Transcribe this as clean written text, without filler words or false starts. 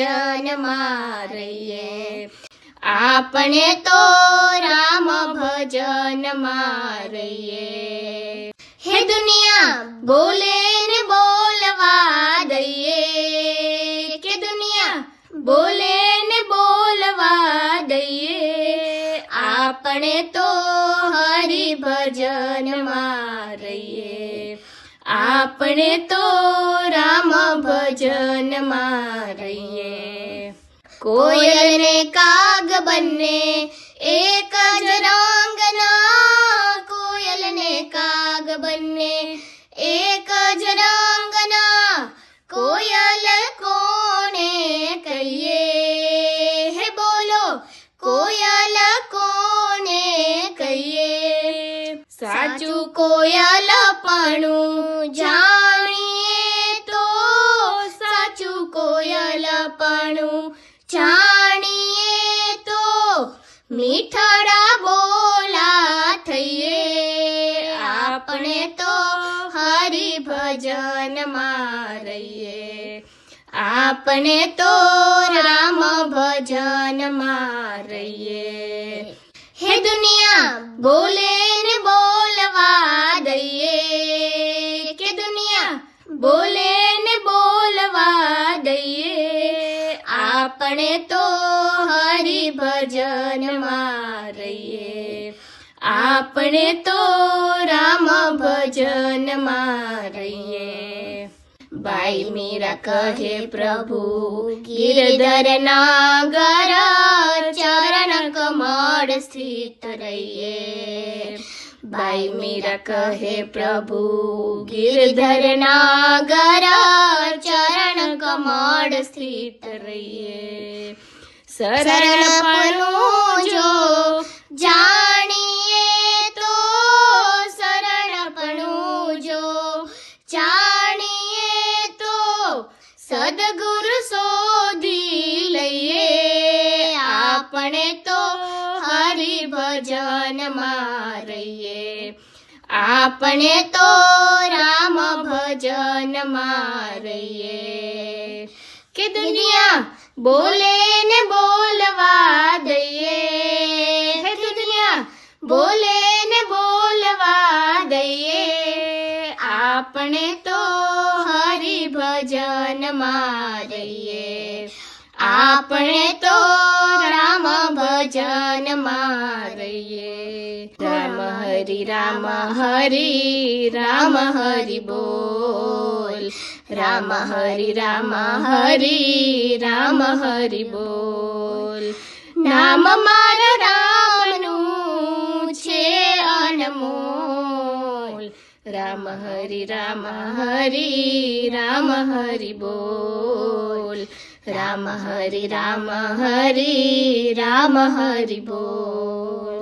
ભજનમાં રહીએ, આપણે તો રામ ભજનમાં રહીએ। હે દુનિયા બોલે ને બોલવા દઈએ, કે દુનિયા બોલે ને બોલવા દઈએ, આપણે તો હરિ ભજનમાં રહીએ, આપણે તો રામ ભજનમાં રહીએ। કોયલ ને કાગ બંને એક જ રંગના, કોયલ ને કાગ બંને એક જ રંગના, કોયલ કોને કહીએ, હે બોલો કોયલ કોને કહીએ। સાચું કોયલપણું જાણીએ તો, સાચું કોયલપણું જાણીએ તો, મીઠડા બોલા થઈએ, આપણે તો હરિ ભજનમાં રહીએ, આપણે તો રામ ભજનમાં રહીએ। હે દુનિયા બોલે ને બોલવા દઈએ, કે દુનિયા બોલે ને બોલવા દઈએ, આપણે તો હરિ ભજનમાં રહીએ, આપણે તો રામ ભજનમાં રહીએ। બાઈ મીરા કહે પ્રભુ ગિરધર નાગર, ચરણ કમળ સ્થિત રહીએ। બાઈ મીરા કહે પ્રભુ ગિરધર નાગર, ચરણ કમળ સ્થિત રહીએ। શરણપણું જો જાણીએ તો, શરણપણું જો જાણીએ તો, સદગુરુ શોધી લઈએ, આપણે તો હરિ ભજનમાં રહીએ, આપણે તો રામ ભજનમાં રહીએ। કે દુનિયા બોલે ને બોલવા દઈએ, હે દુનિયા બોલે ને બોલવા દઈએ, આપણે તો હરિ ભજનમાં રહીએ, આપણે તો રામ ભજનમાં રહીએ। રામ હરિ રામ હરિ રામ હરિ બોલ, રામ હરિ રામ હરિ રામ હરિ બોલ, નામ મારા રામનું છે અનમોલ, રામ હરિ રામ હરિ રામ હરિ બોલ, રામ હરિ રામ હરિ રામ હરિ બોલ।